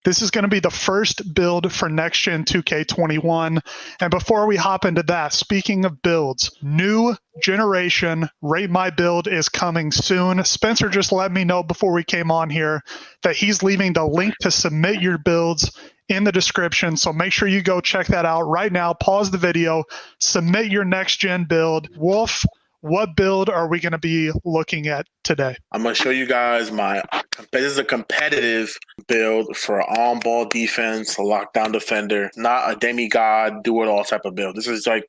This is going to be the first build for next gen 2K21. And before we hop into that, speaking of builds, new generation Rate My Build is coming soon. Spencer just let me know before we came on here that he's leaving the link to submit your builds in the description. So make sure you go check that out right now. Pause the video, submit your next gen build. Wolf, what build are we going to be looking at today? I'm going to show you guys this is a competitive build for on-ball defense, a lockdown defender, not a demigod, do-it-all type of build. This is like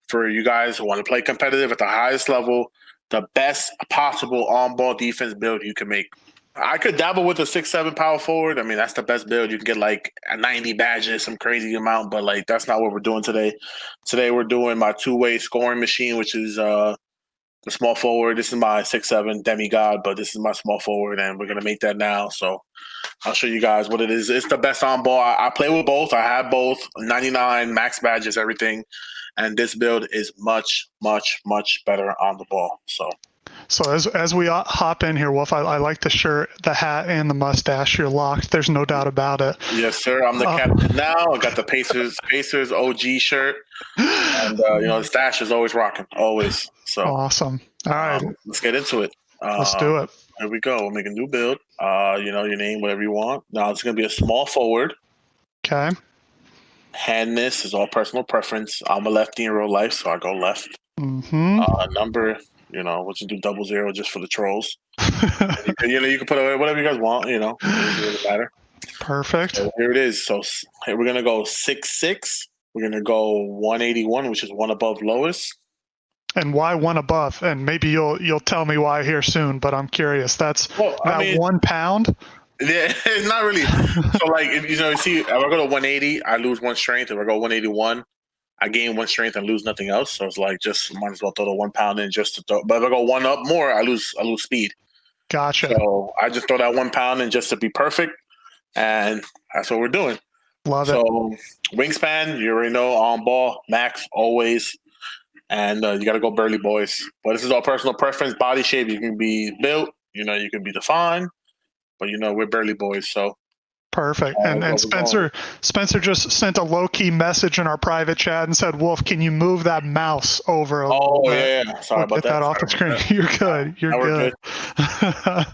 for you guys who want to play competitive at the highest level, the best possible on-ball defense build you can make. I could dabble with a 6'7" power forward. I mean, that's the best build. You can get like 90 badges, some crazy amount, but like that's not what we're doing today. Today we're doing my two-way scoring machine, which is the small forward. This is my 6'7" demigod, but this is my small forward, and we're gonna make that now. So I'll show you guys what it is. It's the best on ball. I play with both. I have both 99 max badges, everything, and this build is much, much, much better on the ball. So as we hop in here, Wolf, I like the shirt, the hat, and the mustache. You're locked. There's no doubt about it. Yes, sir. I'm the captain now. I got the Pacers OG shirt, and the stash is always rocking, always. So awesome. All right, let's get into it. Let's do it. Here we go. We'll make a new build. Your name, whatever you want. Now it's gonna be a small forward. Okay. Handness is all personal preference. I'm a lefty in real life, so I go left. Mm-hmm. Number, we'll just do 00 just for the trolls. You can put whatever you guys want. It doesn't really matter. Perfect. So here it is. So here we're gonna go 6'6". We're gonna go 181, which is one above lowest. And why one above? And maybe you'll tell me why here soon. But I'm curious. That's 1 pound. Yeah, it's not really. So like if you see, if I go to 180, I lose 1 strength. If I go 181, I gain 1 strength and lose nothing else. So it's like just might as well throw the 1 pound in just to throw. But if I go 1 up more, I lose speed. Gotcha. So I just throw that 1 pound in just to be perfect, and that's what we're doing. Love it. So wingspan, you already know, on ball, max always, and you got to go burly boys. But this is all personal preference. Body shape, you can be built, you can be defined, but we're burly boys. So perfect. And Spencer just sent a low-key message in our private chat and said, Wolf, can you move that mouse over a little bit? Yeah. Sorry about that. Get that off the screen. You're good. You're good.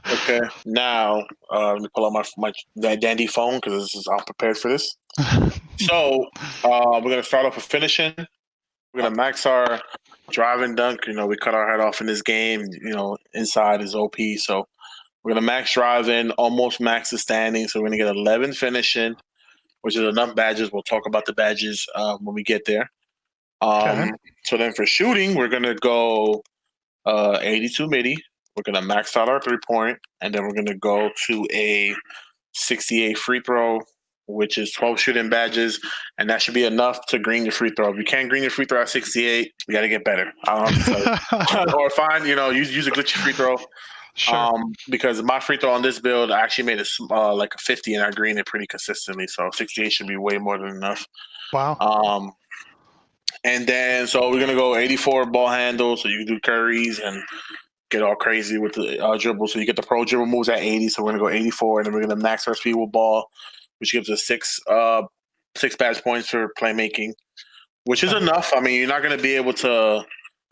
Okay. Now, let me pull out my dandy phone because I'm prepared for this. So we're going to start off with finishing. We're going to max our drive and dunk. We cut our head off in this game. Inside is OP. So we're going to max drive in, almost max the standing. So we're going to get 11 finishing, which is enough badges. We'll talk about the badges when we get there. Okay. So then for shooting, we're going to go 82 midi. We're going to max out our 3-point, and then we're going to go to a 68 free throw, which is 12 shooting badges, and that should be enough to green your free throw. If you can't green your free throw at 68, you got to get better. I don't know. Or find, use a glitchy free throw. Sure. Because my free throw on this build, I actually made it like a 50, and I green it pretty consistently. So 68 should be way more than enough. Wow. And then so we're gonna go 84 ball handle, so you can do curries and get all crazy with the dribble. So you get the pro dribble moves at 80. So we're gonna go 84, and then we're gonna max our speed with ball, which gives us 6 badge points for playmaking, which is enough. I mean, you're not gonna be able to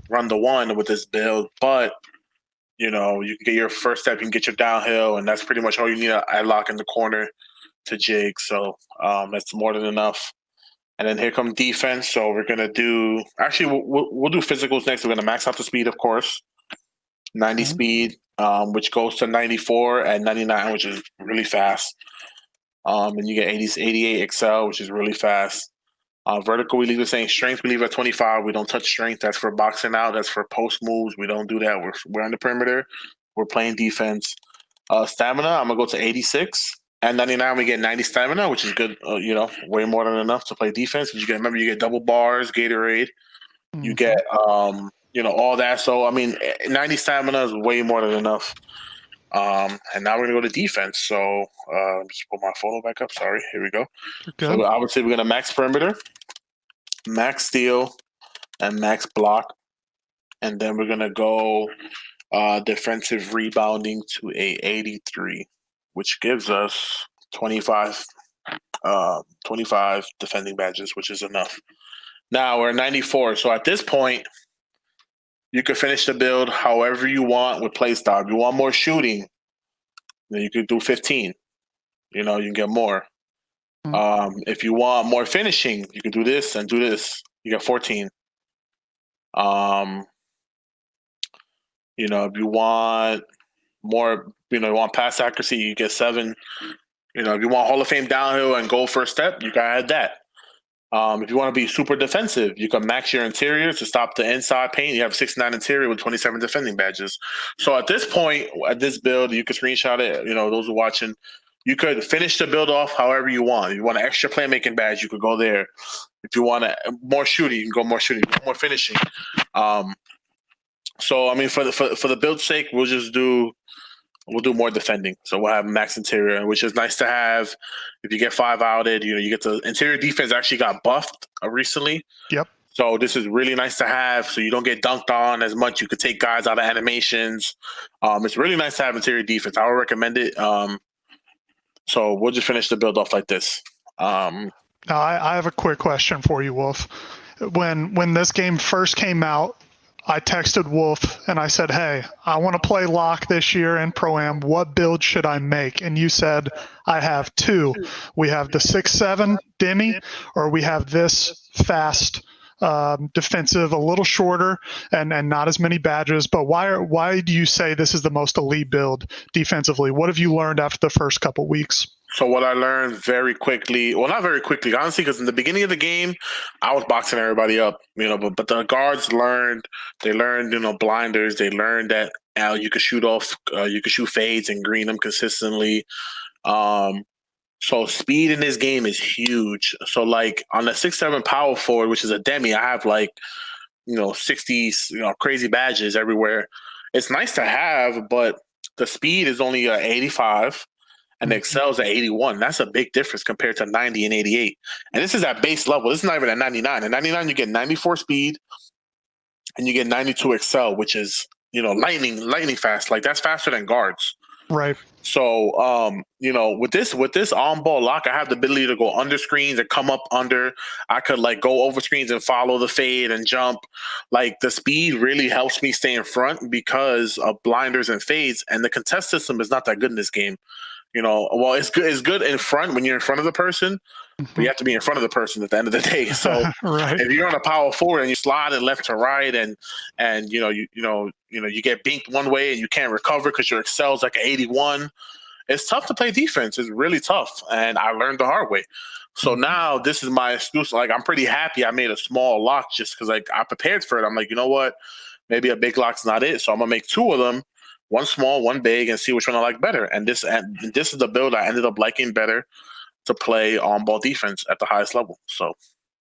run the one with this build, but you can get your first step, you can get your downhill, and that's pretty much all you need to lock in the corner to jig. So that's more than enough. And then here comes defense. So we're gonna do we'll do physicals next. We're gonna max out the speed, of course, 90 speed, which goes to 94 and 99, which is really fast. And you get 88 excel, which is really fast. Vertical, we leave the same. Strength, we leave at 25. We don't touch strength. That's for boxing out. That's for post moves. We don't do that. We're on the perimeter. We're playing defense. Stamina, I'm going to go to 86. And 99, we get 90 stamina, which is good. Way more than enough to play defense. But remember, you get double bars, Gatorade. Mm-hmm. You get, all that. So, 90 stamina is way more than enough. And now we're going to go to defense. So just pull my photo back up. Sorry. Here we go. So obviously we're going to max perimeter, max steal, and max block. And then we're going to go defensive rebounding to a 83, which gives us 25 25 defending badges, which is enough. Now we're 94. So at this point, you could finish the build however you want with playstyle. If you want more shooting, then you could do 15. You can get more. If you want more finishing, you could do this and do this. You get 14. If you want more, you want pass accuracy, you get 7. If you want Hall of Fame downhill and go first step, you gotta add that. If you want to be super defensive, you can max your interior to stop the inside paint. You have 69 interior with 27 defending badges. So at this point, at this build, you can screenshot it. Those who are watching, you could finish the build off however you want. If you want an extra playmaking badge, you could go there. If you want more shooting, you can go more shooting, more finishing. So I mean, for the build's sake, we'll do more defending. So we'll have max interior, which is nice to have. If you get 5 outed, you get the interior defense actually got buffed recently. Yep. So this is really nice to have. So you don't get dunked on as much. You could take guys out of animations. It's really nice to have interior defense. I would recommend it. So we'll just finish the build off like this. Now I have a quick question for you, Wolf. When this game first came out, I texted Wolf and I said, hey, I want to play Lock this year in Pro-Am. What build should I make? And you said, I have 2. We have the 6-7 Demi, or we have this fast defensive, a little shorter and not as many badges. But why do you say this is the most elite build defensively? What have you learned after the first couple weeks? So what I learned very quickly, well, not very quickly, honestly, because in the beginning of the game, I was boxing everybody up, but the guards learned, blinders. They learned that you could shoot off, you could shoot fades and green them consistently. So speed in this game is huge. So like on the 6-7 power forward, which is a Demi, I have 60, crazy badges everywhere. It's nice to have, but the speed is only 85. And the Excel's at 81. That's a big difference compared to 90 and 88. And this is at base level. This is not even at 99. At 99, you get 94 speed and you get 92 Excel, which is, lightning fast. Like that's faster than guards. Right. So, with this on-ball lock, I have the ability to go under screens and come up under. I could go over screens and follow the fade and jump. Like the speed really helps me stay in front because of blinders and fades. And the contest system is not that good in this game. Well, it's good in front when you're in front of the person, but you have to be in front of the person at the end of the day. So right. If you're on a power forward and you slide it left to right and you get binked one way and you can't recover because your Excel's like 81, it's tough to play defense. It's really tough. And I learned the hard way. So now this is my excuse. Like I'm pretty happy I made a small lock just because I prepared for it. I'm like, you know what? Maybe a big lock's not it. So I'm gonna make 2 of them. One small, one big, and see which one I like better. And this is the build I ended up liking better to play on-ball defense at the highest level. So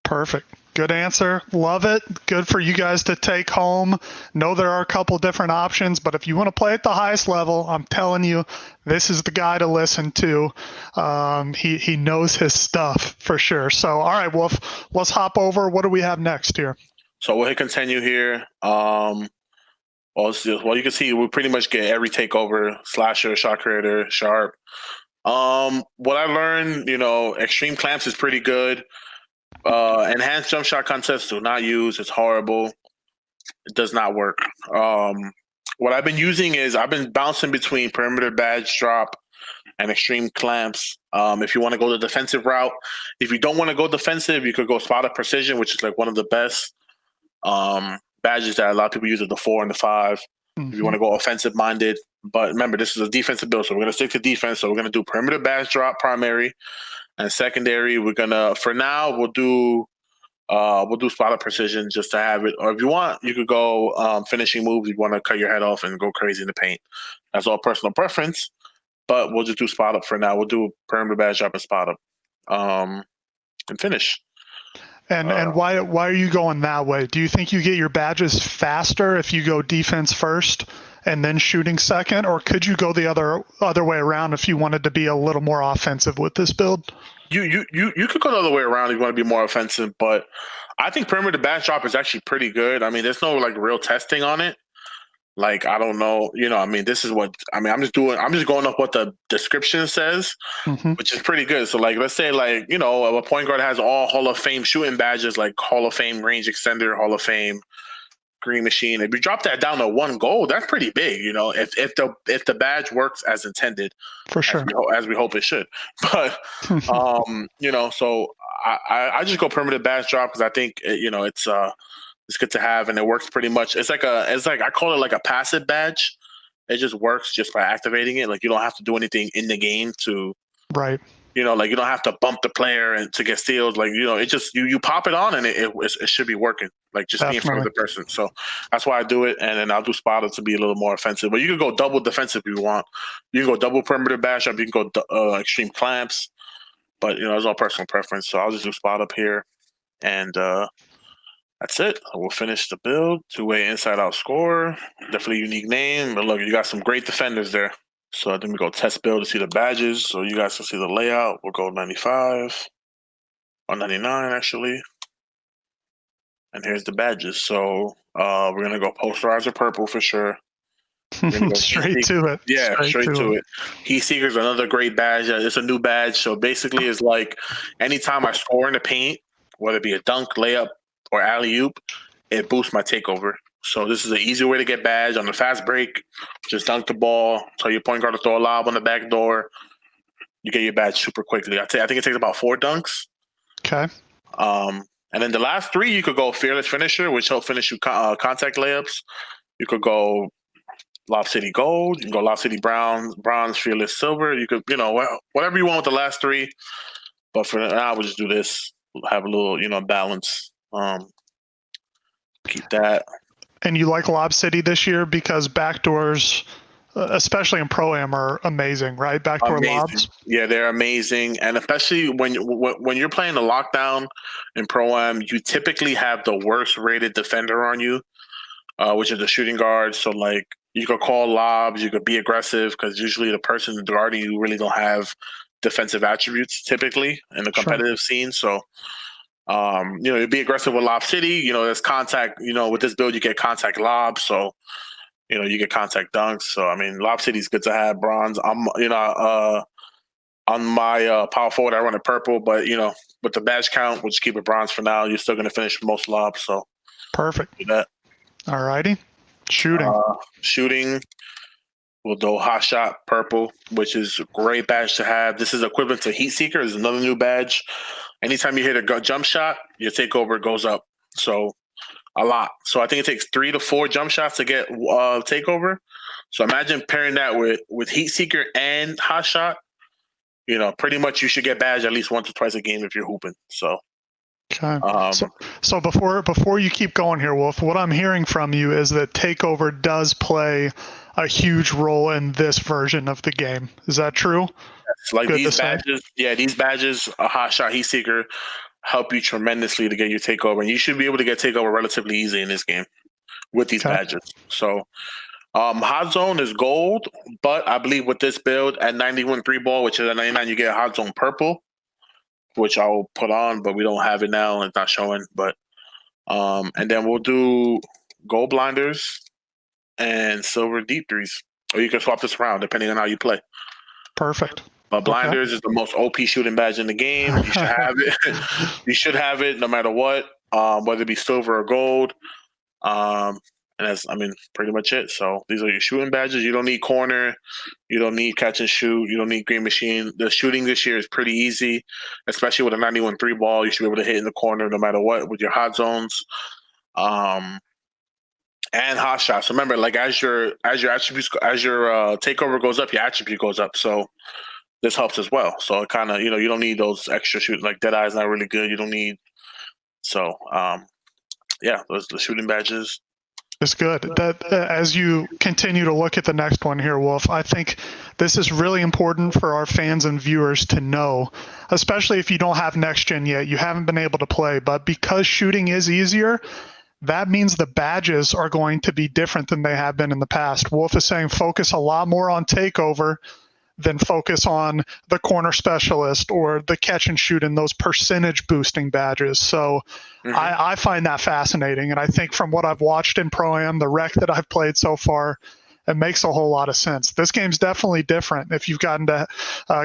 perfect. Good answer. Love it. Good for you guys to take home. Know there are a couple different options, but if you want to play at the highest level, I'm telling you, this is the guy to listen to. He knows his stuff for sure. So, all right, Wolf, let's hop over. What do we have next here? So we'll hit continue here. Well, you can see we pretty much get every takeover, slasher, shot creator, sharp. What I learned, extreme clamps is pretty good. Enhanced jump shot contests do not use. It's horrible. It does not work. What I've been using is I've been bouncing between perimeter badge drop and extreme clamps. If you want to go the defensive route, if you don't want to go defensive, you could go spot of precision, which is one of the best badges that a lot of people use at the 4 and the 5. If you want to go offensive minded, but remember this is a defensive build, so we're gonna stick to defense. So we're gonna do perimeter badge drop primary, and secondary we're gonna we'll do spot of precision just to have it. Or if you want, you could go finishing moves. You want to cut your head off and go crazy in the paint. That's all personal preference, but we'll just do spot up for now. We'll do perimeter badge drop and spot up, and finish. And why are you going that way? Do you think you get your badges faster if you go defense first and then shooting second, or could you go the other way around if you wanted to be a little more offensive with this build? You could go the other way around if you want to be more offensive, but I think perimeter badge drop is actually pretty good. I mean, there's no real testing on it. Like, I don't know, I mean, this is what I mean. I'm just going off what the description says, Hmm. which is pretty good. So, like, let's say, like, a point guard has all Hall of Fame shooting badges, like Hall of Fame range extender, Hall of Fame green machine. If you drop that down to one gold, that's pretty big. If the badge works as intended, For sure. as we hope it should. But so I just go primitive badge drop because I think it's good to have, and it works pretty much. It's like I call it like a passive badge. It just works just by activating it. Like, you don't have to do anything in the game to, Right. like, you don't have to bump the player and to get steals. Like, it just you pop it on and it should be working. Like, just be in front of the person. So that's why I do it, and then I'll do spotter to be a little more offensive. But you can go double defensive if you want. You can go double perimeter bash up. You can go extreme clamps. But it's all personal preference. So I'll just do spot up here, and that's it. We'll finish the build. Two-way inside-out scorer. Definitely unique name. But look, you got some great defenders there. So then we go test build to see the badges. So you guys can see the layout. We'll go 95 or 99, actually. And here's the badges. So we're going to go posterizer purple for sure. Straight to it. Yeah, straight to it. Heat Seeker's another great badge. It's a new badge. So basically, it's like anytime I score in the paint, whether it be a dunk, layup, or alley-oop, it boosts my takeover. So this is an easy way to get badge on the fast break. Just dunk the ball, tell your point guard to throw a lob on the back door. You get your badge super quickly. I think it takes about 4 dunks. Okay. And then the last 3, you could go Fearless Finisher, which help finish you contact layups. You could go Lob City Gold. You can go Lob City Bronze, Fearless Silver. You could, whatever you want with the last 3. But for now, we'll just do this. Have a little, balance. Keep that. And you like Lob City this year because backdoors, especially in Pro-Am, are amazing, right? Backdoor lobs. Yeah, they're amazing. And especially when you're playing the lockdown in Pro-Am, you typically have the worst rated defender on you, which is the shooting guard. So, like, you could call lobs, you could be aggressive because usually the person guarding you really don't have defensive attributes typically in the competitive scene. So, you'd be aggressive with Lob City. There's contact. With this build, you get contact lobs. So, you get contact dunks. So, I mean, Lob City is good to have. Bronze. I'm, on my power forward, I run a purple, but with the badge count, we'll just keep it bronze for now. You're still going to finish most lobs. So, perfect. Do that. All righty. Shooting. We'll do Hot Shot purple, which is a great badge to have. This is equivalent to Heat Seeker. Is another new badge. Anytime you hit a jump shot, your takeover goes up. So a lot. So I think it takes 3 to 4 jump shots to get takeover. So imagine pairing that with Heat Seeker and Hot Shot. Pretty much you should get badge at least once or twice a game if you're hooping. So. Okay. So before you keep going here, Wolf, what I'm hearing from you is that takeover does play a huge role in this version of the game. Is that true? Yes. Like these badges, these badges, a Hot Shot, Heat Seeker, help you tremendously to get your takeover, and you should be able to get takeover relatively easy in this game with these badges. So, Hot Zone is gold, but I believe with this build at 91 3 ball, which is at 99, you get Hot Zone purple, which I'll put on, but we don't have it now. It's not showing. But and then we'll do gold blinders and silver deep threes. Or you can swap this around depending on how you play. Perfect. But blinders is the most OP shooting badge in the game. You should have it. You should have it no matter what, whether it be silver or gold. And that's, pretty much it. So these are your shooting badges. You don't need corner. You don't need catch and shoot. You don't need green machine. The shooting this year is pretty easy, especially with a 91 3 ball. You should be able to hit in the corner no matter what with your hot zones. And hot shots. So remember, like as your takeover goes up, your attribute goes up. So this helps as well. So it kind of, you don't need those extra shooting. Like Deadeye is not really good. You don't need. So those the shooting badges. It's good that as you continue to look at the next one here, Wolf, I think this is really important for our fans and viewers to know, especially if you don't have next gen yet, you haven't been able to play, but because shooting is easier, that means the badges are going to be different than they have been in the past. Wolf is saying focus a lot more on takeover. than focus on the corner specialist or the catch and shoot and those percentage boosting badges. So I find that fascinating. And I think from what I've watched in Pro-Am, the rec that I've played so far, it makes a whole lot of sense. This game's definitely different if you've gotten to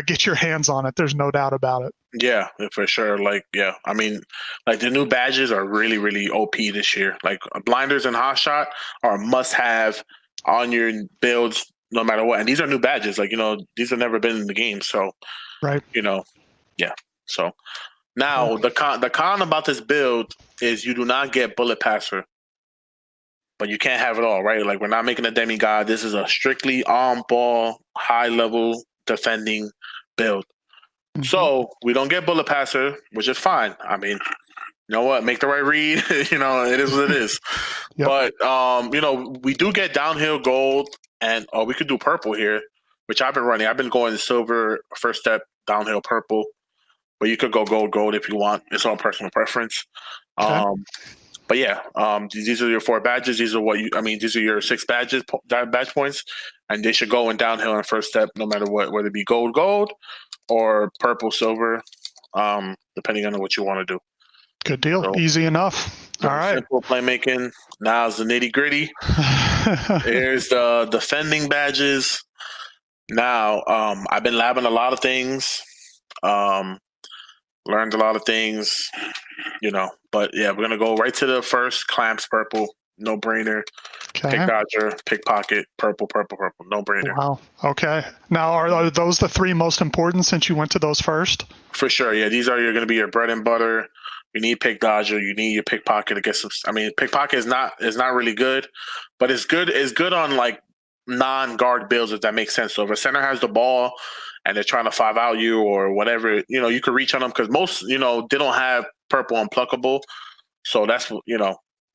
get your hands on it. There's no doubt about it. Yeah, for sure. Like, yeah, I mean, like the new badges are really, really OP this year. Like blinders and hot shot are a must-have on your builds, no matter what. And these are new badges. Like, these have never been in the game. So, right. Yeah. So now the con about this build is you do not get bullet passer, but you can't have it all, right? Like we're not making a demigod. This is a strictly on ball, high level defending build. So we don't get bullet passer, which is fine. I mean, you know what? Make the right read. It is what it is. Yep. But we do get downhill gold, and we could do purple here, which I've been running. I've been going silver first step, downhill purple, but you could go gold if you want. It's all personal preference. Okay. But yeah, these are your 4 badges. These are your 6 badge points, and they should go in downhill in first step, no matter what, whether it be gold, or purple, silver, depending on what you want to do. Good deal. So, easy enough. All right. Simple playmaking. Now is the nitty gritty. Here's the defending badges. Now, I've been labbing a lot of things. Learned a lot of things, But yeah, we're gonna go right to the first clamps purple, no brainer. Okay. Pick dodger, pickpocket, purple, no brainer. Wow. Okay. Now, are those the 3 most important since you went to those first? For sure. Yeah, these are gonna be your bread and butter. You need pick dodger. You need your pickpocket to get some. I mean, pickpocket is not really good, but it's good. It's good on like non-guard builds, if that makes sense. So if a center has the ball and they're trying to 5 out you or whatever, you could reach on them because most, they don't have purple unpluckable. So that's,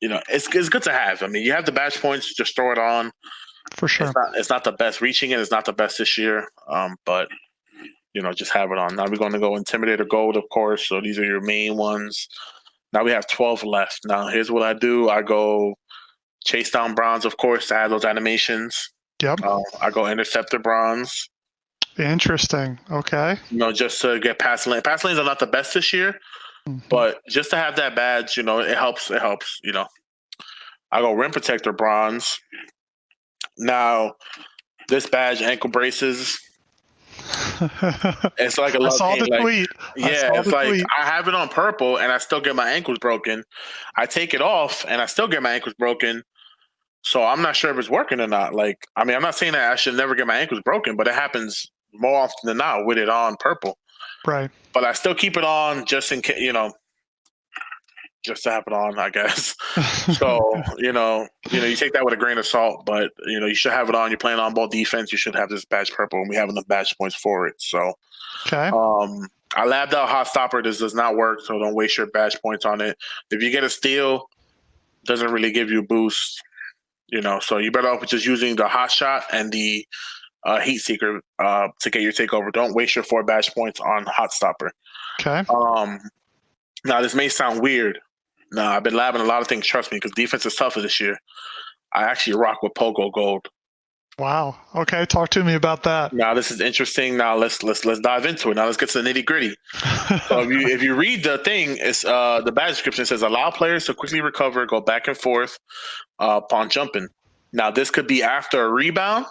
it's good to have. I mean, you have the badge points, just throw it on. For sure. It's not the best. Reaching it is not the best this year, but, just have it on. Now we're going to go Intimidator Gold, of course. So these are your main ones. Now we have 12 left. Now here's what I do. I go Chase Down Bronze, of course, to add those animations. Yep. I go Interceptor Bronze. Interesting. Okay. Just to get pass lane. Pass lanes are not the best this year, but just to have that badge, it helps. It helps. I go Rim Protector Bronze. Now, this badge, ankle braces. It's like a love hate. Tweet. Yeah, it's like tweet. I have it on purple and I still get my ankles broken. I take it off and I still get my ankles broken. So I'm not sure if it's working or not. Like, I mean, I'm not saying that I should never get my ankles broken, but it happens more often than not with it on purple. Right. But I still keep it on just in case, just to have it on, I guess. So, you take that with a grain of salt, but, you should have it on. You're playing on-ball defense. You should have this badge purple, and we have enough badge points for it. So, okay. I labbed out Hot Stopper. This does not work, so don't waste your badge points on it. If you get a steal, it doesn't really give you a boost, so you better off with just using the Hot Shot and the Heat Seeker to get your takeover. Don't waste your 4 badge points on Hot Stopper. Okay. Now, this may sound weird. No, I've been labbing a lot of things, trust me, because defense is tougher this year. I actually rock with Pogo Gold. Wow. Okay, talk to me about that. Now, this is interesting. Now, let's dive into it. Now, let's get to the nitty-gritty. So if you read the thing, it's the badge description says, allow players to quickly recover, go back and forth upon jumping. Now, this could be after a rebound,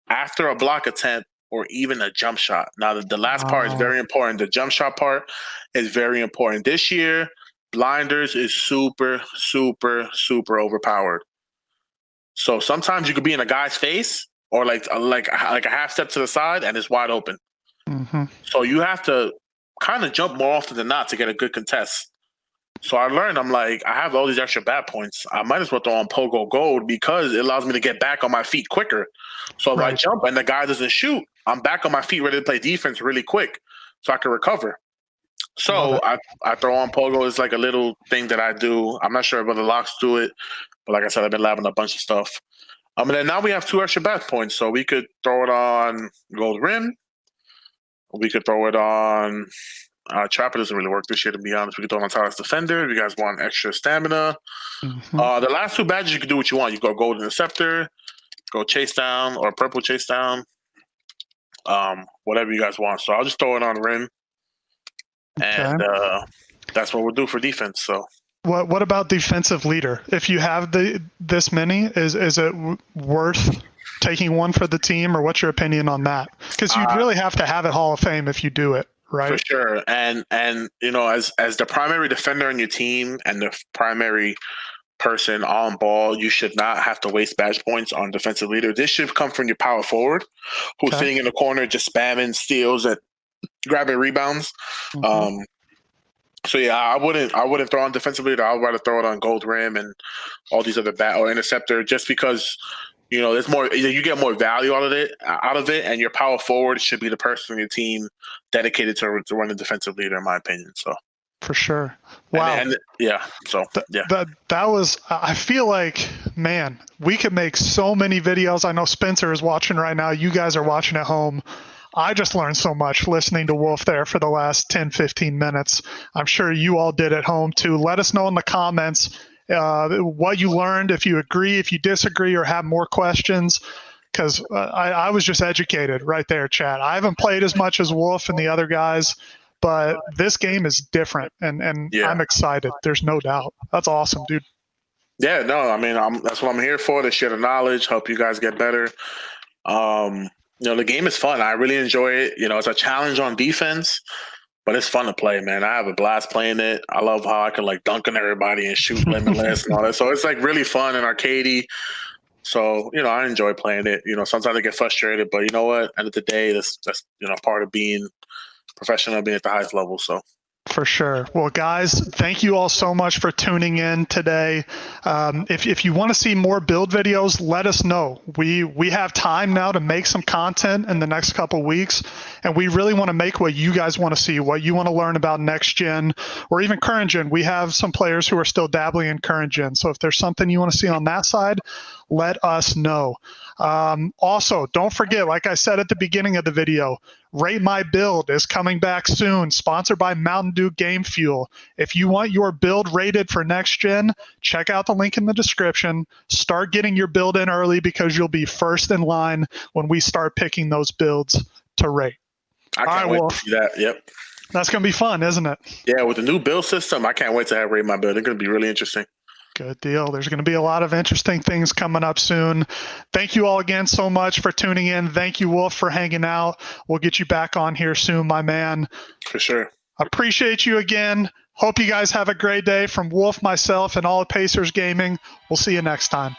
after a block attempt, or even a jump shot. Now, the last part is very important. The jump shot part is very important. This year, blinders is super, super, super overpowered. So sometimes you could be in a guy's face or like a half step to the side and it's wide open. So you have to kind of jump more often than not to get a good contest. So I learned, I'm like, I have all these extra bad points. I might as well throw on Pogo Gold because it allows me to get back on my feet quicker. So if I jump and the guy doesn't shoot, I'm back on my feet ready to play defense really quick so I can recover. So I throw on Pogo. It's like a little thing that I do. I'm not sure if other locks do it, but like I said, I've been labbing a bunch of stuff. And then now we have 2 extra badge points. So we could throw it on Gold Rim. We could throw it on Trapper. Doesn't really work this year, to be honest. We could throw it on Silas Defender if you guys want extra stamina. The last 2 badges, you can do what you want. You go Gold Interceptor, go Chase Down or Purple Chase Down. whatever you guys want. So I'll just throw it on rim, and that's what we'll do for defense. So what about defensive leader? If you have this many, is it worth taking one for the team, or what's your opinion on that? Because you'd really have to have it Hall of Fame if you do it, right? For sure. And you know, as the primary defender on your team and the primary person on ball, you should not have to waste badge points on defensive leader. This should come from your power forward, who's sitting in the corner just spamming steals and grabbing rebounds. Mm-hmm. So yeah, I wouldn't throw on defensive leader. I'd rather throw it on gold rim and all these other or interceptor, just because, you know, there's more. You get more value out of it, and your power forward should be the person on your team dedicated to run the defensive leader, in my opinion. So for sure. Wow. That was. I feel like, man, we could make so many videos. I know Spencer is watching right now. You guys are watching at home. I just learned so much listening to Wolf there for the last 10, 15 minutes. I'm sure you all did at home too. Let us know in the comments what you learned, if you agree, if you disagree, or have more questions, because I was just educated right there, chat. I haven't played as much as Wolf and the other guys, but this game is different, and I'm excited. There's no doubt. That's awesome, dude. Yeah, no, I mean, that's what I'm here for, to share the knowledge, help you guys get better. You know, the game is fun. I really enjoy it. You know, it's a challenge on defense, but it's fun to play, man. I have a blast playing it. I love how I can like dunk on everybody and shoot limitless and all that. So it's like really fun and arcadey. So, you know, I enjoy playing it. You know, sometimes I get frustrated, but you know what? End of the day, that's you know, part of being professional, being at the highest level. So for sure. Well, guys, thank you all so much for tuning in today. If you want to see more build videos, let us know. We have time now to make some content in the next couple weeks, and we really want to make what you guys want to see, what you want to learn about next gen or even current gen. We have some players who are still dabbling in current gen. So if there's something you want to see on that side, let us know. Also, don't forget, like I said at the beginning of the video, Rate My Build is coming back soon, sponsored by Mountain Dew Game Fuel. If you want your build rated for next gen, check out the link in the description. Start getting your build in early, because you'll be first in line when we start picking those builds to rate. I can't wait to see that. Yep. That's going to be fun, isn't it? Yeah, with the new build system, I can't wait to have Rate My Build. It's going to be really interesting. Good deal. There's going to be a lot of interesting things coming up soon. Thank you all again so much for tuning in. Thank you, Wolf, for hanging out. We'll get you back on here soon, my man. For sure. Appreciate you again. Hope you guys have a great day. From Wolf, myself, and all of Pacers Gaming, we'll see you next time.